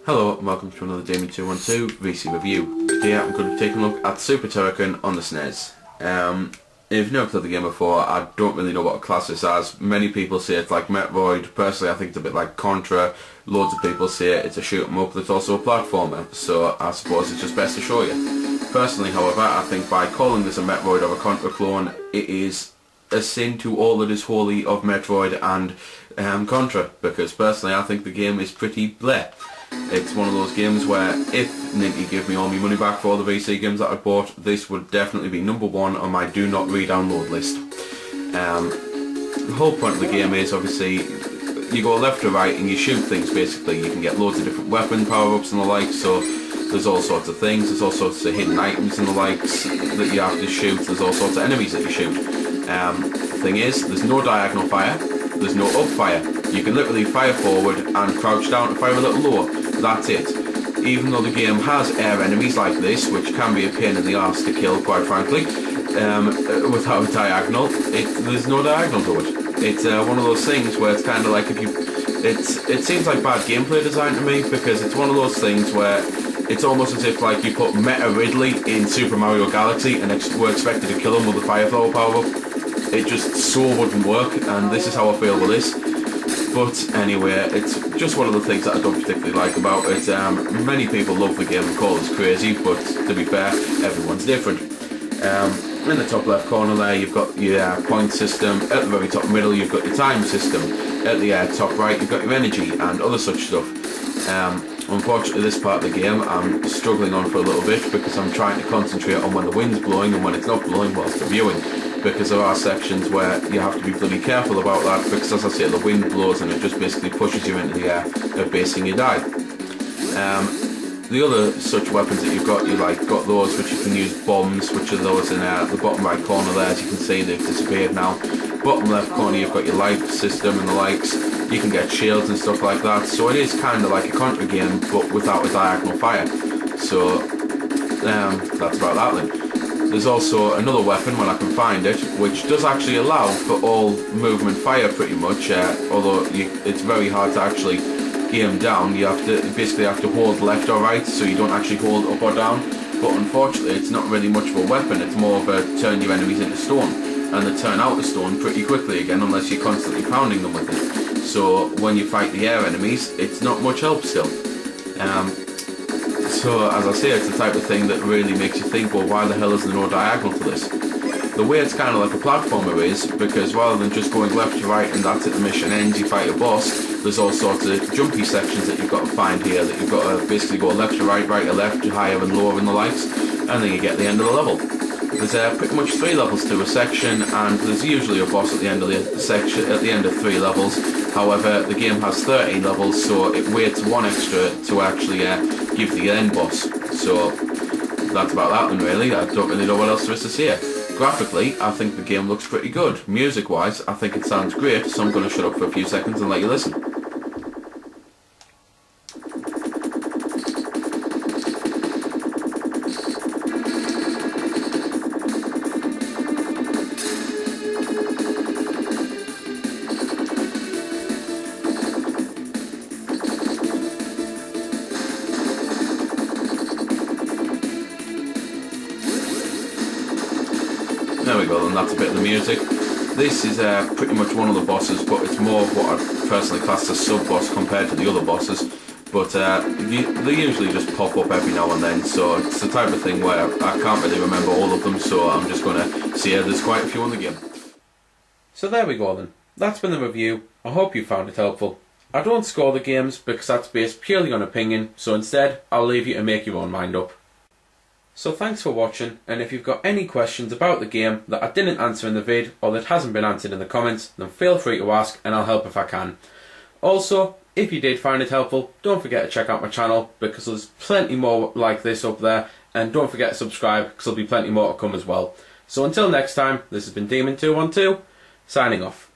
Hello and welcome to another Damien212 VC review. Today I'm going to be taking a look at Super Turrican on the SNES. If you've never played the game before, I don't really know what to class this as. Many people say it's like Metroid. Personally I think it's a bit like Contra. Loads of people say it's a shoot 'em up, but it's also a platformer, so I suppose it's just best to show you. Personally, however, I think by calling this a Metroid or a Contra clone, it is a sin to all that is holy of Metroid and Contra, because personally I think the game is pretty bleh. It's one of those games where if Ninty give me all my money back for all the VC games that I bought, this would definitely be #1 on my do not re-download list. The whole point of the game is obviously you go left to right and you shoot things basically. You can get loads of different weapon power-ups and the like, so there's all sorts of things, there's all sorts of hidden items and the likes that you have to shoot, there's all sorts of enemies that you shoot. The thing is, there's no diagonal fire, there's no up fire. You can literally fire forward and crouch down to fire a little lower. That's it. Even though the game has air enemies like this, which can be a pain in the arse to kill, quite frankly, without a diagonal, there's no diagonal to it. It's one of those things where it's kind of like it seems like bad gameplay design to me, because it's one of those things where it's almost as if like you put Meta Ridley in Super Mario Galaxy and were expected to kill him with a fire flower power up. It just so wouldn't work, and this is how I feel with this. But anyway, it's just one of the things that I don't particularly like about it. Many people love the game and call us crazy, but to be fair, everyone's different. In the top left corner there, you've got your point system. At the very top middle, you've got your time system. At the top right, you've got your energy and other such stuff. Unfortunately, this part of the game I'm struggling on for a little bit, because I'm trying to concentrate on when the wind's blowing and when it's not blowing whilst reviewing. Because there are sections where you have to be bloody careful about that, because as I say, the wind blows and it just basically pushes you into the air of basically you die. The other such weapons that you've got, got those which you can use bombs, which are those in the bottom right corner there. As you can see, they've disappeared now. Bottom left corner, you've got your life system and the likes. You can get shields and stuff like that, so it is kind of like a Contra game, but without a diagonal fire. So that's about that then. There's also another weapon, when I can find it, which does actually allow for all movement fire pretty much, although it's very hard to actually aim down. You basically have to hold left or right, so you don't actually hold up or down. But unfortunately, it's not really much of a weapon, it's more of a turn your enemies into stone. And they turn out of stone pretty quickly again, unless you're constantly pounding them with it. So when you fight the air enemies, it's not much help still. So as I say, it's the type of thing that really makes you think, well, why the hell is there no diagonal to this? The way it's kind of like a platformer is, because rather than just going left to right and that's it, the mission ends, you fight a boss, there's all sorts of jumpy sections that you've got to find here, that you've got to basically go left to right, right to left, higher and lower and the likes, and then you get the end of the level. There's pretty much 3 levels to a section, and there's usually a boss at the end of the section, at the end of 3 levels. However, the game has 13 levels, so it waits 1 extra to actually give the end boss. So that's about that then really. I don't really know what else there is to say. Graphically, I think the game looks pretty good. Music-wise, I think it sounds great, so I'm going to shut up for a few seconds and let you listen. There we go, then that's a bit of the music. This is pretty much one of the bosses, but it's more of what I personally class as sub-boss compared to the other bosses. But they usually just pop up every now and then, so it's the type of thing where I can't really remember all of them, so I'm just going to see there's quite a few in the game. So there we go then. That's been the review. I hope you found it helpful. I don't score the games because that's based purely on opinion, so instead I'll leave you to make your own mind up. So thanks for watching, and if you've got any questions about the game that I didn't answer in the vid or that hasn't been answered in the comments, then feel free to ask and I'll help if I can. Also, if you did find it helpful, don't forget to check out my channel, because there's plenty more like this up there, and don't forget to subscribe because there'll be plenty more to come as well. So until next time, this has been Damien212, signing off.